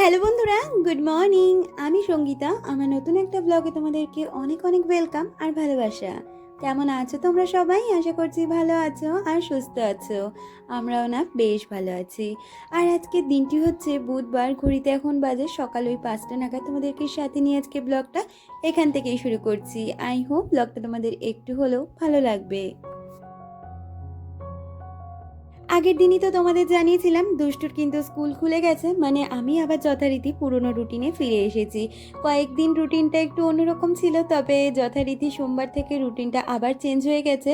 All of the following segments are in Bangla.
হ্যালো বন্ধুরা, গুড মর্নিং। আমি সঙ্গীতা। আমার নতুন একটা ব্লগে তোমাদেরকে অনেক অনেক ওয়েলকাম আর ভালোবাসা। কেমন আছো তোমরা সবাই? আশা করছি ভালো আছো আর সুস্থ আছো। আমরাও না বেশ ভালো আছি। আর আজকের দিনটি হচ্ছে বুধবার। ঘড়িতে এখন বাজে সকাল ওই 5টা নাগাদ। তোমাদেরকে সাথে নিয়ে আজকে ব্লগটা এখান থেকেই শুরু করছি। আই হোপ ব্লগটা তোমাদের একটু হলেও ভালো লাগবে। আগের দিনই তো তোমাদের জানিয়েছিলাম দুষ্টুর কিন্তু স্কুল খুলে গেছে, মানে আমি আবার যথারীতি পুরনো রুটিনে ফিরে এসেছি। কয়েকদিন রুটিনটা একটু অন্যরকম ছিল, তবে যথারীতি সোমবার থেকে রুটিনটা আবার চেঞ্জ হয়ে গেছে।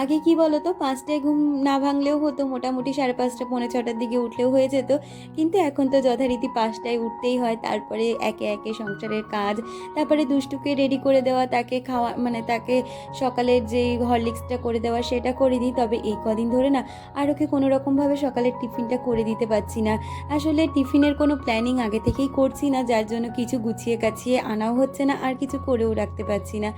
আগে কি বলো তো, 5টায় ঘুম না ভাঙলেও হতো, মোটামুটি 5:30 পৌনে 6টার দিকে উঠলেও হয়ে যেত। কিন্তু এখন তো যথারীতি 5টায় উঠতেই হয়। তারপরে একে একে সংসারের কাজ, তারপরে দুষ্টুকে রেডি করে দেওয়া, তাকে খাওয়া, মানে তাকে সকালের যেই হরলিক্সটা করে দেওয়া সেটা করে দিই। তবে এই কদিন ধরে না আর ওকে কোনো রকমভাবে সকালের টিফিনটা করে দিতে পারছি না। আসলে টিফিনের কোনো প্ল্যানিং আগে থেকেই করছি না, যার জন্য কিছু গুছিয়ে গাছিয়ে আনাও হচ্ছে না আর কিছু করেও রাখতে পারছি না।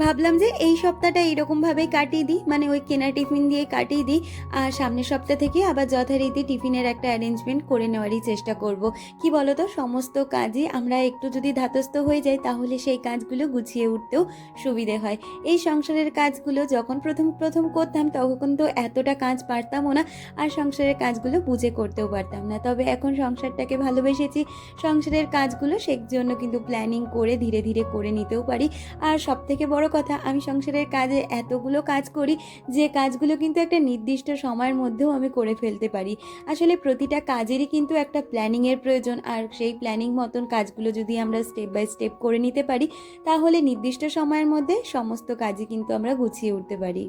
ভাবলাম যে এই সপ্তাহটা এইরকমভাবেই কাটিয়ে দিই, মানে ওই কেনা টিফিন দিয়েই কাটিয়ে দিই। আর সামনের সপ্তাহ থেকে আবার যথারীতি টিফিনের একটা অ্যারেঞ্জমেন্ট করে নেওয়ারই চেষ্টা করব। কি বলো তো, সমস্ত কাজই আমরা একটু যদি ধাতস্থ হয়ে যাই তাহলে সেই কাজগুলো গুছিয়ে উঠতেও সুবিধে হয়। এই সংসারের কাজগুলো যখন প্রথম প্রথম করতাম তখন তো এতটা কাজ পারতামও না, আর সংসারের কাজগুলো বুঝে করতেও পারতাম না। তবে এখন সংসারটাকে ভালোবেসেছি, সংসারের কাজগুলো সেই জন্য কিন্তু প্ল্যানিং করে ধীরে ধীরে করে নিতেও পারি। আর সবথেকে বড় কথা, আমি সংসারের কাজে এতগুলো কাজ করি যে কাজগুলো কিন্তু একটা নির্দিষ্ট সময়ের মধ্যেও আমি করে ফেলতে পারি। আসলে প্রতিটা কাজেরই কিন্তু একটা প্ল্যানিংয়ের প্রয়োজন, আর সেই প্ল্যানিং মতন কাজগুলো যদি আমরা স্টেপ বাই স্টেপ করে নিতে পারি তাহলে নির্দিষ্ট সময়ের মধ্যে সমস্ত কাজই কিন্তু আমরা গুছিয়ে উঠতে পারি।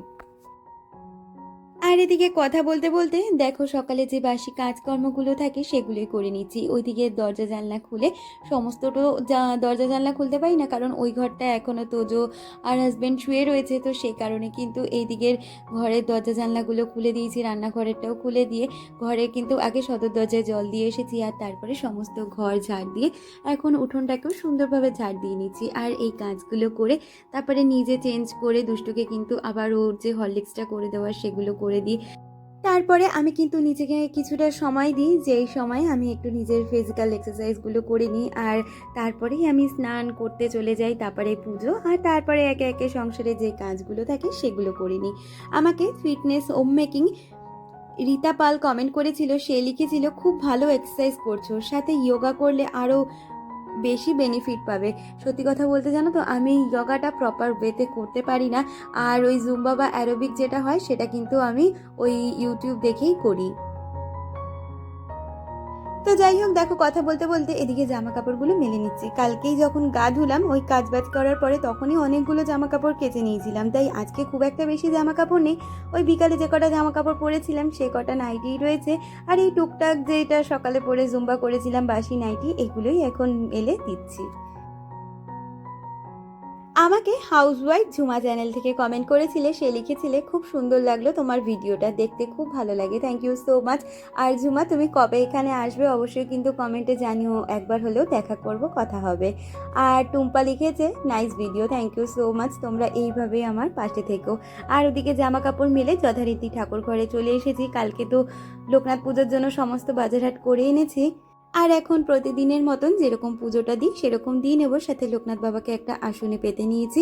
আর এদিকে কথা বলতে বলতে দেখো সকালে যে বাসি কাজকর্মগুলো থাকে সেগুলোই করে নিচ্ছি। ওইদিকে দরজা জানলা খুলে সমস্তটা দরজা জানলা খুলতে পারি না, কারণ ওই ঘরটা এখনও তোজো আর হাজব্যান্ড শুয়ে রয়েছে, তো সেই কারণে কিন্তু এই দিকের ঘরের দরজা জানলাগুলো খুলে দিয়েছি, রান্নাঘরেরটাও খুলে দিয়ে ঘরে কিন্তু আগে সদর দরজায় জল দিয়ে এসেছি, আর তারপরে সমস্ত ঘর ঝাড় দিয়ে এখন উঠোনটাকেও সুন্দরভাবে ঝাড় দিয়ে নিচ্ছি। আর এই কাজগুলো করে তারপরে নিজে চেঞ্জ করে দুষ্টুকে কিন্তু আবার ওর যে হরলিক্সটা করে দেওয়ার সেগুলো করে দিই। তারপরে আমি কিন্তু নিজেকে কিছুটা সময় দিই, যেই সময় আমি একটু নিজের ফিজিক্যাল এক্সারসাইজগুলো করে নিই, আর তারপরেই আমি স্নান করতে চলে যাই, তারপরে পুজো, আর তারপরে একে একে সংসারে যে কাজগুলো থাকে সেগুলো করে নিই। আমাকে ফিটনেস হোম মেকিং রীতা পাল কমেন্ট করেছিল, সে লিখেছিল খুব ভালো এক্সারসাইজ করছো, সাথে যোগা করলে আরও বেশি বেনিফিট পাবে। সত্যি কথা বলতে জানো তো, আমি যোগাটা প্রপার ওয়েতে করতে পারি না, আর ওই জুম্বা বা অ্যারোবিক যেটা হয় সেটা কিন্তু আমি ওই ইউটিউব দেখেই করি। তো যাই হোক, দেখো কথা বলতে বলতে এদিকে জামা কাপড়গুলো মেলে নিচ্ছি। কালকেই যখন গা ধুলাম ওই কাজ বাজ করার পরে তখনই অনেকগুলো জামা কাপড় কেচে নিয়েছিলাম, তাই আজকে খুব একটা বেশি জামা কাপড় নেই। ওই বিকালে যে কটা জামা কাপড় পরেছিলাম সে কটা নাইটিই রয়েছে, আর এই টুকটাক যেটা সকালে পরে জুম্বা করেছিলাম বাসি নাইটি, এগুলোই এখন মেলে দিচ্ছি। আমাকে হাউসওয়াইফ ঝুমা চ্যানেল থেকে কমেন্ট করেছিলে, সে লিখেছিলে খুব সুন্দর লাগলো তোমার ভিডিওটা, দেখতে খুব ভালো লাগে, থ্যাংক ইউ সো মাচ। আর ঝুমা, তুমি কবে এখানে আসবে অবশ্যই কিন্তু কমেন্টে জানিও, একবার হলেও দেখা করব, কথা হবে। আর টুম্পা লিখেছে nice video, thank you so much, তোমরা এইভাবেই আমার পাশে থেকো। আর ওদিকে জামা কাপড় মেলে যথারীতি ঠাকুর ঘরে চলে এসেছি। কালকে তো লোকনাথ পুজোর জন্য সমস্ত বাজারহাট করে এনেছি, আর এখন প্রতিদিনের মতন যেরকম পুজোটা দিই সেরকম দিয়ে নেব। সাথে লোকনাথ বাবাকে একটা আসনে পেতে নিয়েছি,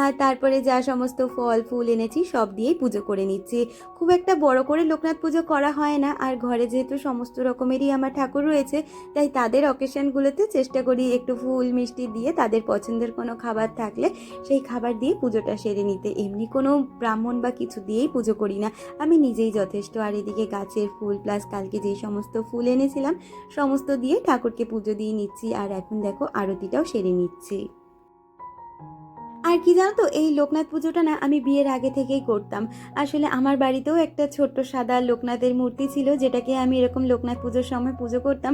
আর তারপরে যা সমস্ত ফল ফুল এনেছি সব দিয়েই পুজো করে নিচ্ছি। খুব একটা বড় করে লোকনাথ পুজো করা হয় না, আর ঘরে যেহেতু সমস্ত রকমেরই আমার ঠাকুর রয়েছে তাই তাদের অকেশনগুলোতে চেষ্টা করি একটু ফুল মিষ্টি দিয়ে তাদের পছন্দের কোনো খাবার থাকলে সেই খাবার দিয়ে পুজোটা সেরে নিতে। এমনি কোনো ব্রাহ্মণ বা কিছু দিয়েই পুজো করি না, আমি নিজেই যথেষ্ট। আর এদিকে গাছের ফুল প্লাস কালকে যেই সমস্ত ফুল এনেছিলাম সমস্ত দিয়ে ঠাকুরকে পুজো দিয়ে নিচ্ছি, আর এখন দেখো আরতিটাও সেরে নিচ্ছি। আর কি জানো তো, এই লোকনাথ পুজোটা না আমি বিয়ের আগে থেকেই করতাম। আসলে আমার বাড়িতেও একটা ছোট্ট সাদা লোকনাথের মূর্তি ছিল, যেটাকে আমি এরকম লোকনাথ পুজোর সময় পুজো করতাম,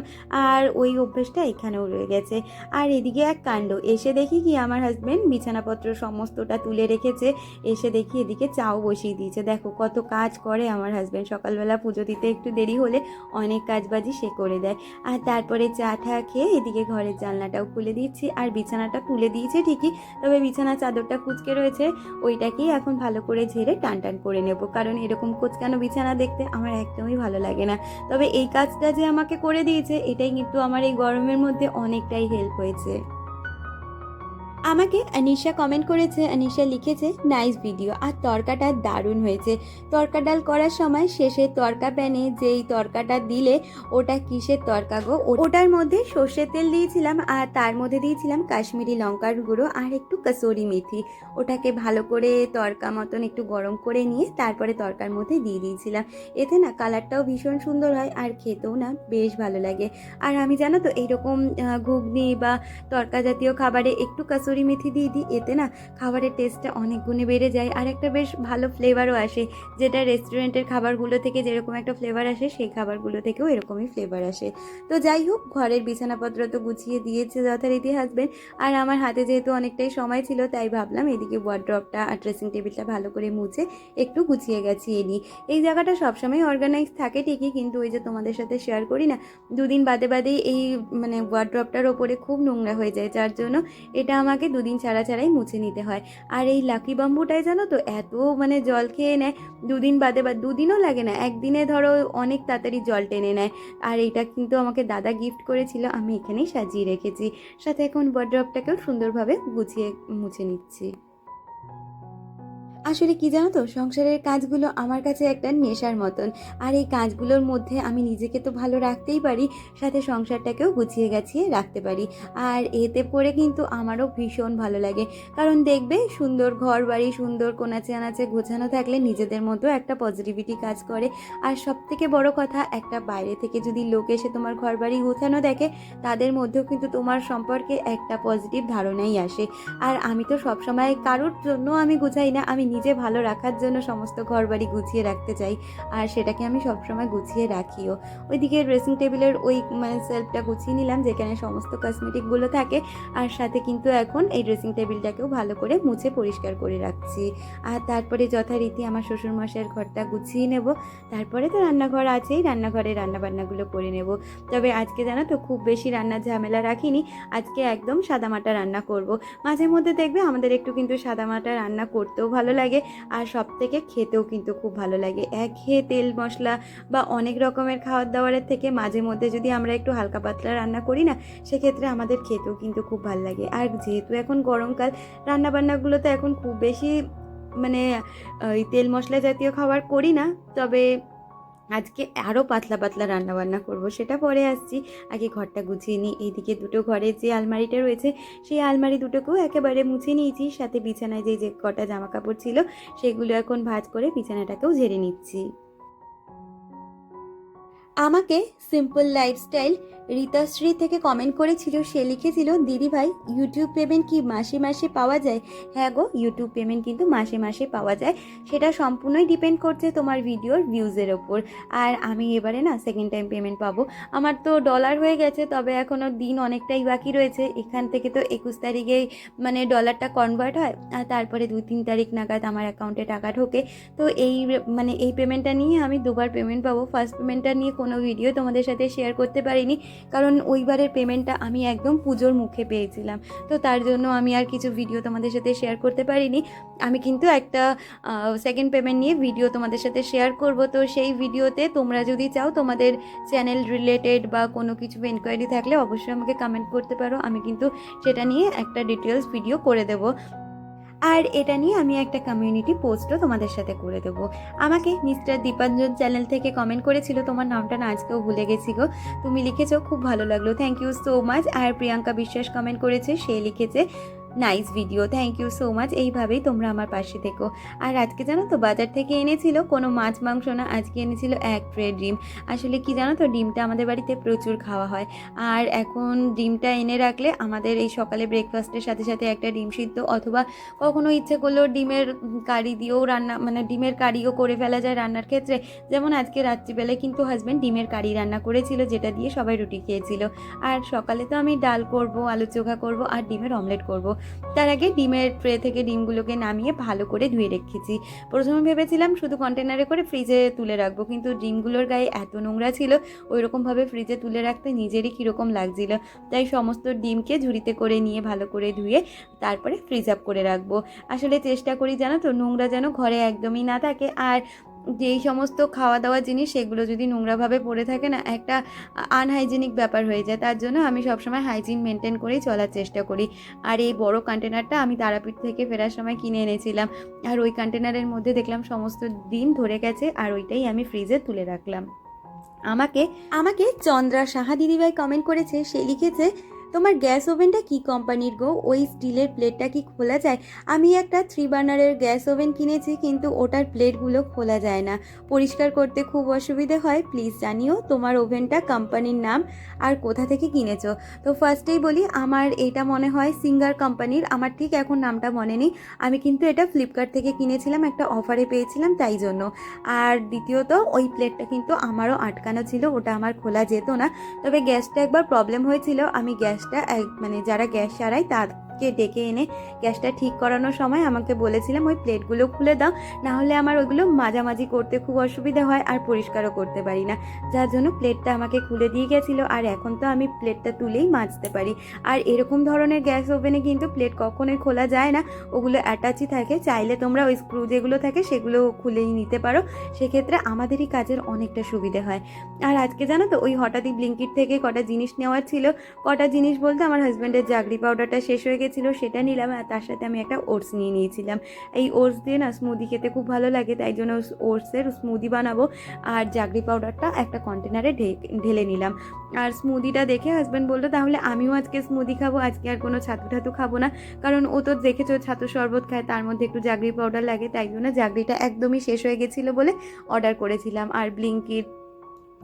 আর ওই অভ্যেসটা এখানেও রয়ে গেছে। আর এদিকে এক কাণ্ড, এসে দেখি কি আমার হাজব্যান্ড বিছানাপত্র সমস্তটা তুলে রেখেছে, এসে দেখি এদিকে চাও বসিয়ে দিয়েছে। দেখো কত কাজ করে আমার হাজব্যান্ড, সকালবেলা পুজো দিতে একটু দেরি হলে অনেক কাজবাজি সে করে দেয়। আর তারপরে চা ঠা খেয়ে এদিকে ঘরের জানলাটাও খুলে দিচ্ছি, আর বিছানাটা তুলে দিয়েছে ঠিকই, তবে বিছানা চাদরটা কুঁচকে রয়েছে ওইটাকেই এখন ভালো করে ঝেড়ে টান টান করে নেব, কারণ এরকম কোঁচকানো বিছানা দেখতে আমার একদমই ভালো লাগে না। তবে এই কাজটা যে আমাকে করে দিয়েছে এটাই কিন্তু আমার এই গরমের মধ্যে অনেকটাই হেল্প হয়েছে। আমাকে আনিশা কমেন্ট করেছে, আনিশা লিখেছে নাইস ভিডিও, আর তরকাটা দারুণ হয়েছে। তরকা ডাল করার সময় শেষে তরকা প্যানে যেই তরকাটা দিলে ওটা কিসের তরকা গো, ওটার মধ্যে সর্ষের তেল দিয়েছিলাম আর তার মধ্যে দিয়েছিলাম কাশ্মীরি লঙ্কার গুঁড়ো আর একটু কসুরি মেথি। ওটাকে ভালো করে তরকা মতন একটু গরম করে নিয়ে তারপরে তরকার মধ্যে দিয়ে দিয়েছিলাম। এতে না কালারটাও ভীষণ সুন্দর হয় আর খেতেও না বেশ ভালো লাগে। আর আমি জানো তো এইরকম ঘুগনি বা তরকা জাতীয় খাবারে একটু কসুরি মেথি দিয়ে দিই, এতে না খাবারের টেস্টটা অনেক গুণে বেড়ে যায় আর একটা বেশ ভালো ফ্লেভারও আসে, যেটা রেস্টুরেন্টের খাবারগুলো থেকে যেরকম একটা ফ্লেভার আসে সেই খাবারগুলো থেকেও এরকমই ফ্লেভার আসে। তো যাই হোক, ঘরের বিছানাপত্র তো গুছিয়ে দিয়েছে যথারীতি হাজবেন্ড, আর আমার হাতে যেহেতু অনেকটাই সময় ছিল তাই ভাবলাম এদিকে ওয়ার্ড্রপটা আর ড্রেসিং টেবিলটা ভালো করে মুছে একটু গুছিয়ে গেছিয়ে নিই। এই জায়গাটা সবসময় অর্গানাইজ থাকে ঠিকই, কিন্তু ওই যে তোমাদের সাথে শেয়ার করি না, দুদিন বাদে বাদেই এই মানে ওয়ার্ড্রপটার ওপরে খুব নোংরা হয়ে যায়, যার জন্য এটা আমাকে দুদিন ছাড়া ছাড়াই মুছে নিতে হয়। আর এই লাকি বাম্বুটায় জানো তো এত মানে জল খেয়ে নেয়, দুদিন বাদে বা দুদিনও লাগে না, একদিনে ধরো অনেক তাড়াতাড়ি জল টেনে নেয়। আর এইটা কিন্তু আমাকে দাদা গিফট করেছিল, আমি এখানেই সাজিয়ে রেখেছি। সাথে এখন ওয়ার্ড্রপটাকেও সুন্দরভাবে গুছিয়ে মুছে নিচ্ছি। আসলে কি জানো তো, সংসারের কাজগুলো আমার কাছে একটা নেশার মতন, আর এই কাজগুলোর মধ্যে আমি নিজেকে তো ভালো রাখতেই পারি, সাথে সংসারটাকেও গুছিয়ে গাছিয়ে রাখতে পারি। আর এতে পরে কিন্তু আমারও ভীষণ ভালো লাগে, কারণ দেখবে সুন্দর ঘর বাড়ি সুন্দর কোনাচে আনাচে গোছানো থাকলে নিজেদের মতো একটা পজিটিভিটি কাজ করে। আর সব থেকে বড় কথা, একটা বাইরে থেকে যদি লোক এসে তোমার ঘর বাড়ি গোছানো দেখে, তাদের মধ্যেও কিন্তু তোমার সম্পর্কে একটা পজিটিভ ধারণাই আসে। আর আমি তো সবসময় কারোর জন্য আমি গুছাই না, আমি নিজে ভালো রাখার জন্য সমস্ত ঘর বাড়ি গুছিয়ে রাখতে চাই, আর সেটাকে আমি সবসময় গুছিয়ে রাখিও। ওইদিকে ড্রেসিং টেবিলের ওই মানে সেলফটা গুছিয়ে নিলাম যেখানে সমস্ত কসমেটিকগুলো থাকে, আর সাথে কিন্তু এখন এই ড্রেসিং টেবিলটাকেও ভালো করে মুছে পরিষ্কার করে রাখছি। আর তারপরে যথারীতি আমার শ্বশুরমশাইয়ের ঘরটা গুছিয়ে নেব, তারপরে তো রান্নাঘর আছেই, রান্নাঘরে রান্নাবান্নাগুলো করে নেব। তবে আজকে জানো তো খুব বেশি রান্নার ঝামেলা রাখিনি, আজকে একদম সাদামাটা রান্না করব। মাঝে মধ্যে দেখবে আমাদের একটু কিন্তু সাদামাটা রান্না করতেও ভালো লাগে, আর সব থেকে খেতেও কিন্তু খুব ভালো লাগে। একঘেয়ে তেল মশলা বা অনেক রকমের খাবার দাবারের থেকে মাঝে মধ্যে যদি আমরা একটু হালকা পাতলা রান্না করি না, সেক্ষেত্রে আমাদের খেতেও কিন্তু খুব ভালো লাগে। আর যেহেতু এখন গরমকাল, রান্নাবান্নাগুলো তো এখন খুব বেশি মানে ওই তেল মশলা জাতীয় খাবার করি না, তবে আজকে আরও পাতলা পাতলা রান্নাবান্না করব, সেটা পরে আসছি। আগে ঘরটা গুছিয়ে নিই। এইদিকে দুটো ঘরের যে আলমারিটা রয়েছে সেই আলমারি দুটোকেও একেবারে মুছে নিয়েছি, সাথে বিছানায় যে কটা জামা কাপড় ছিল সেগুলো এখন ভাঁজ করে বিছানাটাকেও ঝেড়ে নিচ্ছি। আমাকে সিম্পল লাইফস্টাইল রীতাশ্রী থেকে কমেন্ট করেছিল, সে লিখেছিল দিদি ভাই ইউটিউব পেমেন্ট কি মাসে মাসে পাওয়া যায়? হ্যাঁ গো, ইউটিউব পেমেন্ট কিন্তু মাসে মাসে পাওয়া যায়, সেটা সম্পূর্ণই ডিপেন্ড করছে তোমার ভিডিওর ভিউজের ওপর। আর আমি এবারে না সেকেন্ড টাইম পেমেন্ট পাবো। আমার তো ডলার হয়ে গেছে, তবে এখনও দিন অনেকটাই বাকি রয়েছে। এখান থেকে তো 21 তারিখেই মানে ডলারটা কনভার্ট হয়, আর তারপরে 2-3 তারিখ নাগাদ আমার অ্যাকাউন্টে টাকা ঢোকে। তো এই মানে এই পেমেন্টটা নিয়ে আমি দুবার পেমেন্ট পাবো। ফার্স্ট পেমেন্টটা নিয়ে কোনো ভিডিও তোমাদের সাথে শেয়ার করতে পারিনি, কারণ ওইবারের পেমেন্টটা আমি একদম পুজোর মুখে পেয়েছিলাম, তো তার জন্য আমি আর কিছু ভিডিও তোমাদের সাথে শেয়ার করতে পারিনি। আমি কিন্তু একটা সেকেন্ড পেমেন্ট নিয়ে ভিডিও তোমাদের সাথে শেয়ার করব, তো সেই ভিডিওতে তোমরা যদি চাও তোমাদের চ্যানেল রিলেটেড বা কোনো কিছু এনকোয়ারি থাকলে অবশ্যই আমাকে কমেন্ট করতে পারো, আমি কিন্তু সেটা নিয়ে একটা ডিটেলস ভিডিও করে দেবো। আর এটা নিয়ে আমি একটা কমিউনিটি পোস্টও তোমাদের সাথে করে দেবো। আমাকে মিস্টার দীপাঞ্জন চ্যানেল থেকে কমেন্ট করেছিল, তোমার নামটা না আজকেও ভুলে গেছি গো, তুমি লিখেছো খুব ভালো লাগলো, থ্যাংক ইউ সো মাচ। আর প্রিয়াঙ্কা বিশ্বাস কমেন্ট করেছে, সে লিখেছে nice video, thank you so much. এইভাবেই তোমরা আমার পাশে থেকো। আর আজকে জানো তো বাজার থেকে এনেছিল কোনো মাছ মাংস না, আজকে এনেছিল এক ট্রে ডিম। আসলে কি জানো তো, ডিমটা আমাদের বাড়িতে প্রচুর খাওয়া হয়, আর এখন ডিমটা এনে রাখলে আমাদের এই সকালে ব্রেকফাস্টের সাথে সাথে একটা ডিম সিদ্ধ, অথবা কখনো ইচ্ছে করলেও ডিমের কারি দিয়েও রান্না মানে ডিমের কারিও করে ফেলা যায় রান্নার ক্ষেত্রে। যেমন আজকে রাত্রিবেলায় কিন্তু হাজব্যান্ড ডিমের কারি রান্না করেছিল, যেটা দিয়ে সবাই রুটি খেয়েছিল। আর সকালে তো আমি ডাল করব, আলু চোখা করব আর ডিমের অমলেট করব। তার আগে ডিমের ট্রে থেকে ডিমগুলোকে নামিয়ে ভালো করে ধুয়ে রেখেছি। প্রথমে ভেবেছিলাম শুধু কন্টেনারে করে ফ্রিজে তুলে রাখবো, কিন্তু ডিমগুলোর গায়ে এত নোংরা ছিল ওইরকমভাবে ফ্রিজে তুলে রাখতে নিজেরই কীরকম লাগছিল। তাই সমস্ত ডিমকে ঝুড়িতে করে নিয়ে ভালো করে ধুয়ে তারপরে ফ্রিজ আপ করে রাখবো। আসলে চেষ্টা করি জানো তো, নোংরা যেন ঘরে একদমই না থাকে। আর যেই সমস্ত খাওয়া দাওয়া জিনিস সেগুলো যদি নোংরাভাবে পড়ে থাকে না, একটা আনহাইজেনিক ব্যাপার হয়ে যায়। তার জন্য আমি সবসময় হাইজিন মেনটেন করেই চলার চেষ্টা করি। আর এই বড় কন্টেনারটা আমি তারাপীঠ থেকে ফেরার সময় কিনে এনেছিলাম, আর ওই কন্টেনারের মধ্যে দেখলাম সমস্ত ডিম ধরে গেছে, আর ওইটাই আমি ফ্রিজে তুলে রাখলাম। আমাকে আমাকে চন্দ্রা সাহা দিদিভাই কমেন্ট করেছে, সে লিখেছে, তোমার গ্যাস ওভেনটা কি কোম্পানির গো? ওই স্টিলের প্লেটটা কি খোলা যায়? আমি একটা 3 বার্নারের গ্যাস ওভেন কিনেছি, কিন্তু ওটার প্লেটগুলো খোলা যায় না, পরিষ্কার করতে খুব অসুবিধে হয়। প্লিজ জানিও তোমার ওভেনটা, কোম্পানির নাম আর কোথা থেকে কিনেছো। তো ফার্স্টেই বলি, আমার এটা মনে হয় সিঙ্গার কোম্পানির, আমার ঠিক এখন নামটা মনে নেই। আমি কিন্তু এটা ফ্লিপকার্ট থেকে কিনেছিলাম, একটা অফারে পেয়েছিলাম তাই জন্য। আর দ্বিতীয়ত, ওই প্লেটটা কিন্তু আমারও আটকানো ছিল, ওটা আমার খোলা যেত না। তবে গ্যাসটা একবার প্রবলেম হয়েছিল, আমি গ্যাসটা মানে যারা গ্যাস সারায় তাদেরকে ডেকে এনে গ্যাসটা ঠিক করানোর সময় আমাকে বলেছিলাম ওই প্লেটগুলো খুলে দাও, না হলে আমার ওইগুলো মাঝামাঝি করতে খুব অসুবিধা হয় আর পরিষ্কারও করতে পারি না। যার জন্য প্লেটটা আমাকে খুলে দিয়ে গেছিলো, আর এখন তো আমি প্লেটটা তুলেই মাজতে পারি। আর এরকম ধরনের গ্যাস ওভেনে কিন্তু প্লেট কখনোই খোলা যায় না, ওগুলো অ্যাটাচই থাকে। চাইলে তোমরা ওই স্ক্রু যেগুলো থাকে সেগুলো খুলেই নিতে পারো, সেক্ষেত্রে আমাদেরই কাজের অনেকটা সুবিধে হয়। আর আজকে জানো তো, ওই হঠাৎই ব্লিঙ্কিট থেকে কটা জিনিস নেওয়ার ছিল। কটা জিনিস বলতে, আমার হাজব্যান্ডের জাগরি পাউডারটা শেষ হয়ে গেছিলো, সেটা নিলাম, আর তার সাথে আমি একটা ওটস নিয়ে নিয়েছিলাম। এই ওটস দিয়ে না স্মুদি খেতে খুব ভালো লাগে, তাই জন্য ওটসের স্মুদি বানাবো। আর জাগরি পাউডারটা একটা কন্টেনারে ঢেলে নিলাম। আর স্মুদিটা দেখে হাজব্যান্ড বললো, তাহলে আমিও আজকে স্মুদি খাবো, আজকে আর কোনো ছাতু ঠাতু খাবো না, কারণ ও তো দেখেছো ছাতু শরবত খায়, তার মধ্যে একটু জাগরি পাউডার লাগে, তাই জন্য জাগরিটা একদমই শেষ হয়ে গেছিলো বলে অর্ডার করেছিলাম। আর ব্লিঙ্কিট,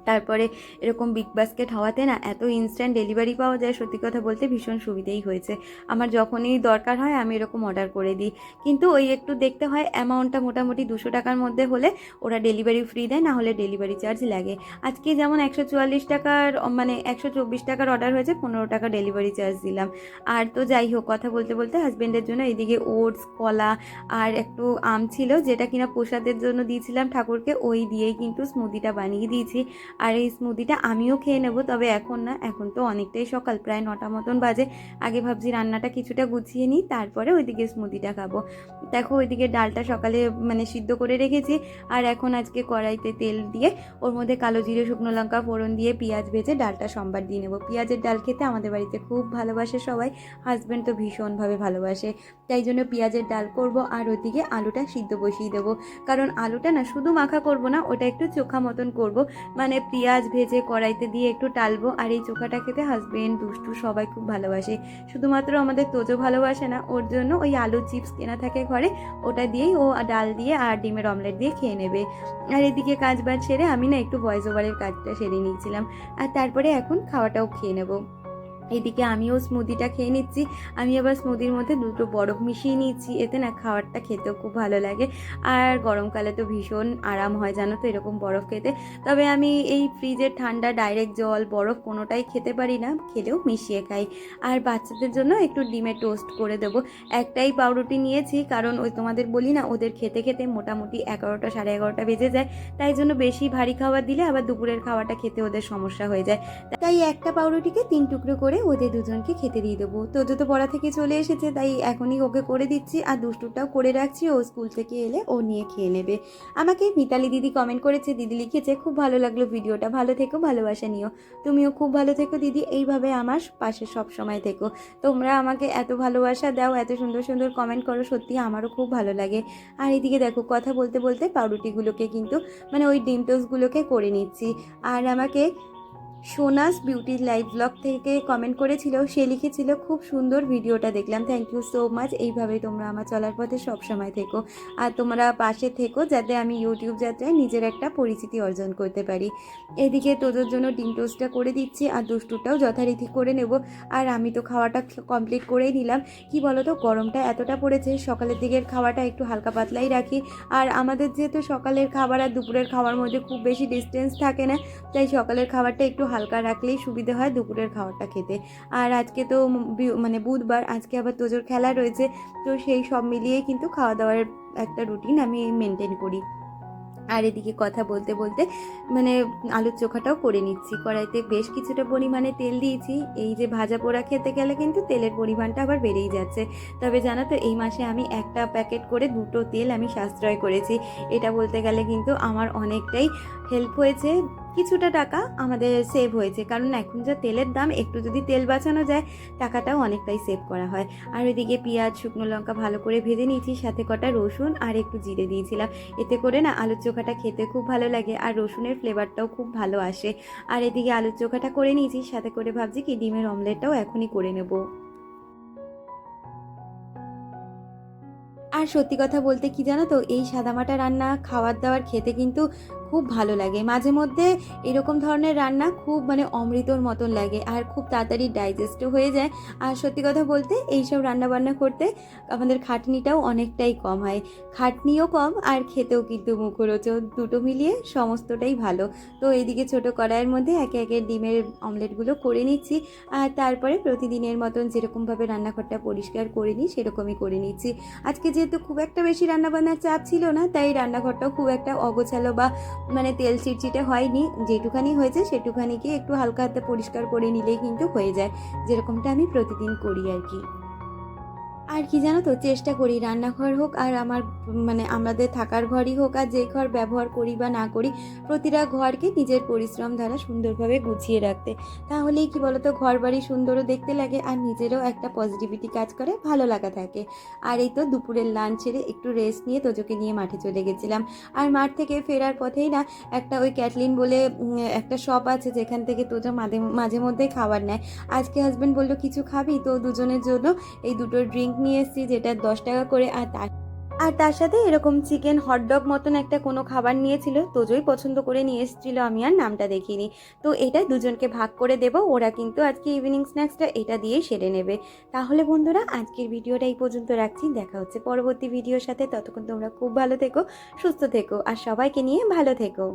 তারপরে এরকম বিগ বাস্কেট হওয়াতে না এত ইনস্ট্যান্ট ডেলিভারি পাওয়া যায়, সত্যি কথা বলতে ভীষণ সুবিধেই হয়েছে। আমার যখনই দরকার হয় আমি এরকম অর্ডার করে দিই, কিন্তু ওই একটু দেখতে হয় অ্যামাউন্টটা মোটামুটি 200 টাকার মধ্যে হলে ওরা ডেলিভারি ফ্রি দেয়, না হলে ডেলিভারি চার্জ লাগে। আজকে যেমন 144 টাকার মানে 124 টাকার অর্ডার হয়েছে, 15 টাকা ডেলিভারি চার্জ দিলাম। আর তো যাই হোক, কথা বলতে বলতে হাজব্যান্ডের জন্য এদিকে ওটস, কলা আর একটু আম ছিল, যেটা কিনা প্রসাদের জন্য দিয়েছিলাম ঠাকুরকে, ওই দিয়েই কিন্তু স্মুদিটা বানিয়ে দিয়েছি। আর এই স্মুদিটা আমিও খেয়ে নেব, তবে এখন না, এখন তো অনেকটাই সকাল, প্রায় 9টা মতন বাজে। আগে ভাবছি রান্নাটা কিছুটা গুছিয়ে নিই, তারপরে ওইদিকে স্মুদিটা খাবো। দেখো ওইদিকে ডালটা সকালে মানে সিদ্ধ করে রেখেছি, আর এখন আজকে কড়াইতে তেল দিয়ে ওর মধ্যে কালো জিরে, শুকনো লঙ্কা ফোড়ন দিয়ে পেঁয়াজ ভেজে ডালটা সম্বার দিয়ে নেবো। পেঁয়াজের ডাল খেতে আমাদের বাড়িতে খুব ভালোবাসে সবাই, হাজব্যান্ড তো ভীষণভাবে ভালোবাসে, তাই জন্য পেঁয়াজের ডাল করব। আর ওইদিকে আলুটা সিদ্ধ বসিয়ে দেবো, কারণ আলুটা না শুধু মাখা করব না, ওটা একটু চোখা মতন করব, মানে পেঁয়াজ ভেজে কড়াইতে দিয়ে একটু টালবো। আর এই চোখাটা খেতে হাজবেন্ড, দুষ্টু সবাই খুব ভালোবাসে, শুধুমাত্র আমাদের তোজো ভালোবাসে না, ওর জন্য ওই আলু চিপস কেনা থাকে ঘরে, ওটা দিয়েই ও ডাল দিয়ে আর ডিমের অমলেট দিয়ে খেয়ে নেবে। আর এদিকে কাজ বাজ সেরে আমি না একটু ভয়েস ওভারের কাজটা সেরে নিয়েছিলাম, আর তারপরে এখন খাওয়াটাও খেয়ে নেবো। এদিকে আমিও স্মুদিটা খেয়ে নিচ্ছি। আমি আবার স্মুদির মধ্যে 2টো বরফ মিশিয়ে নিচ্ছি, এতে না খাবারটা খেতেও খুব ভালো লাগে। আর গরমকালে তো ভীষণ আরাম হয় জানো তো এরকম বরফ খেতে। তবে আমি এই ফ্রিজের ঠান্ডা ডাইরেক্ট জল বরফ কোনোটাই খেতে পারি না, খেলেও মিশিয়ে খাই। আর বাচ্চাদের জন্য একটু ডিমের টোস্ট করে দেবো। একটাই পাউরুটি নিয়েছি, কারণ ওই তোমাদের বলি না, ওদের খেতে খেতে মোটামুটি 11টা 11:30 বেজে যায়, তাই জন্য বেশি ভারী খাবার দিলে আবার দুপুরের খাওয়াটা খেতে ওদের সমস্যা হয়ে যায়। তাই একটা পাউরুটিকে 3 টুকরো করে ওদের দুজনকে খেতে দিয়ে দেবো। তোজো তো পড়া থেকে চলে এসেছে, তাই এখনই ওকে করে দিচ্ছি, আর দুষ্টুটাও করে রাখছি, ও স্কুল থেকে এলে ও নিয়ে খেয়ে নেবে। আমাকে মিতালি দিদি কমেন্ট করেছে, দিদি লিখেছে, খুব ভালো লাগলো ভিডিওটা, ভালো থেকো, ভালোবাসা নিও। তুমিও খুব ভালো থেকো দিদি, এইভাবে আমার পাশে সব সময় থেকো। তোমরা আমাকে এত ভালোবাসা দাও, এত সুন্দর সুন্দর কমেন্ট করো, সত্যি আমারও খুব ভালো লাগে। আর এদিকে দেখো, কথা বলতে বলতে পাউরুটিগুলোকে কিন্তু মানে ওই ডিম টোস্টগুলোকে করে নিচ্ছি। আর আমাকে সোনাস বিউটি লাইভ ব্লগ থেকে কমেন্ট করেছিল, সে লিখেছিল, খুব সুন্দর ভিডিওটা দেখলাম, থ্যাংক ইউ সো মাচ। এইভাবেই তোমরা আমার চলার পথে সবসময় থেকো, আর তোমরা পাশে থেকো, যাতে আমি ইউটিউব যাত্রায় নিজের একটা পরিচিতি অর্জন করতে পারি। এদিকে তোদের জন্য ডিম টোস্টটা করে দিচ্ছি, আর দুষ্টুটাও যথারীতি করে নেব। আর আমি তো খাওয়াটা কমপ্লিট করেই নিলাম। কি বলো তো, গরমটা এতটা পড়েছে, সকালের দিকের খাওয়াটা একটু হালকা পাতলাই রাখি। আর আমাদের যেহেতু সকালের খাবার আর দুপুরের খাওয়ার মধ্যে খুব বেশি ডিস্টেন্স থাকে না, তাই সকালের খাবারটা একটু হালকা রাখলেই সুবিধে হয় দুপুরের খাবারটা খেতে। আর আজকে তো মানে বুধবার, আজকে আবার তোজোর খেলা রয়েছে। তো সেই সব মিলিয়ে কিন্তু খাওয়া দাওয়ার একটা রুটিন আমি মেনটেন করি। আর এদিকে কথা বলতে বলতে মানে আলুর চোখাটাও করে নিচ্ছি। কড়াইতে বেশ কিছুটা পরিমাণে তেল দিয়েছি। এই যে ভাজা পোড়া খেতে গেলে কিন্তু তেলের পরিমাণটা আবার বেড়েই যাচ্ছে। তবে জানো তো এই মাসে আমি একটা প্যাকেট করে 2টো তেল আমি সাশ্রয় করেছি। এটা বলতে গেলে কিন্তু আমার অনেকটাই হেল্প হয়েছে। কিছুটা টাকা আমাদের সেভ হয়েছে, কারণ এখন যা তেলের দাম, একটু যদি তেল বাঁচানো যায় টাকাটাও অনেকটাই সেভ করা হয়। আর ওইদিকে পেঁয়াজ, শুকনো লঙ্কা ভালো করে ভেজে নিয়েছি, সাথে কটা রসুন আর একটু জিরে দিয়েছিলাম। এতে করে না আলুর চোখাটা খেতে খুব ভালো লাগে আর রসুনের ফ্লেভারটাও খুব ভালো আসে। আর এদিকে আলুর চোখাটা করে নিয়েছি, সাথে করে ভাবছি কি ডিমের অমলেটটাও এখনই করে নেব। আর সত্যি কথা বলতে কি জানো তো, এই সাদামাটা রান্না খাবার দাবার খেতে কিন্তু খুব ভালো লাগে। মাঝে মধ্যে এরকম ধরনের রান্না খুব মানে অমৃতর মতন লাগে আর খুব তাড়াতাড়ি ডাইজেস্টও হয়ে যায়। আর সত্যি কথা বলতে এইসব রান্নাবান্না করতে আমাদের খাটনিটাও অনেকটাই কম হয়, খাটনিও কম আর খেতেও কিন্তু মুখরোচক, দুটো মিলিয়ে সমস্তটাই ভালো। তো এইদিকে ছোটো কড়াইয়ের মধ্যে একে একে ডিমের অমলেটগুলো করে নিচ্ছি। আর তারপরে প্রতিদিনের মতন যেরকমভাবে রান্নাঘরটা পরিষ্কার করে নিই সেরকমই করে নিচ্ছি। আজকে যেহেতু খুব একটা বেশি রান্নাবান্নার চাপ ছিল না, তাই রান্নাঘরটাও খুব একটা অগোছালো বা মানে তেল চিটচিটে হয়নি। যেটুখানি হয়েছে সেটুখানিকে একটু হালকা হাতে পরিষ্কার করে নিলেই কিন্তু হয়ে যায়, যেরকমটা আমি প্রতিদিন করি আর কি। আর কি জানো তো, চেষ্টা করি রান্নাঘর হোক আর আমার মানে আমাদের থাকার ঘরই হোক আর যে ঘর ব্যবহার করি বা না করি, প্রতিটা ঘরকে নিজের পরিশ্রম দ্বারা সুন্দরভাবে গুছিয়ে রাখতে। তাহলেই কি বলতো, ঘর বাড়ি সুন্দরও দেখতে লাগে আর নিজেরও একটা পজিটিভিটি কাজ করে, ভালো লাগা থাকে। আর এই তো দুপুরের লাঞ্চ ছেড়ে একটু রেস্ট নিয়ে তোজোকে নিয়ে মাঠে চলে গেছিলাম। আর মাঠ থেকে ফেরার পথেই না একটা ওই ক্যাটলিন বলে একটা শপ আছে, যেখান থেকে তোজো মাঝে মাঝে মধ্যেই খাবার নেয়। আজকে হাজব্যান্ড বললো কিছু খাবি, তো দুজনের জন্য এই দুটো ড্রিঙ্ক নিয়ে এসেছি, যেটা 10 টাকা করে। আর তার সাথে এরকম চিকেন হটডগ মতন একটা কোনো খাবার নিয়েছিল, তোজোই পছন্দ করে নিয়ে এসেছিল, আমি আর নামটা দেখিনি। তো এটা দুজনকে ভাগ করে দেব, ওরা কিন্তু আজকে ইভিনিং স্ন্যাক্সটা এটা দিয়েই সেরে নেবে। তাহলে বন্ধুরা আজকের ভিডিওটা এই পর্যন্ত রাখছি, দেখা হচ্ছে পরবর্তী ভিডিওর সাথে। ততক্ষণ তোমরা খুব ভালো থেকো, সুস্থ থেকো আর সবাইকে নিয়ে ভালো থেকো।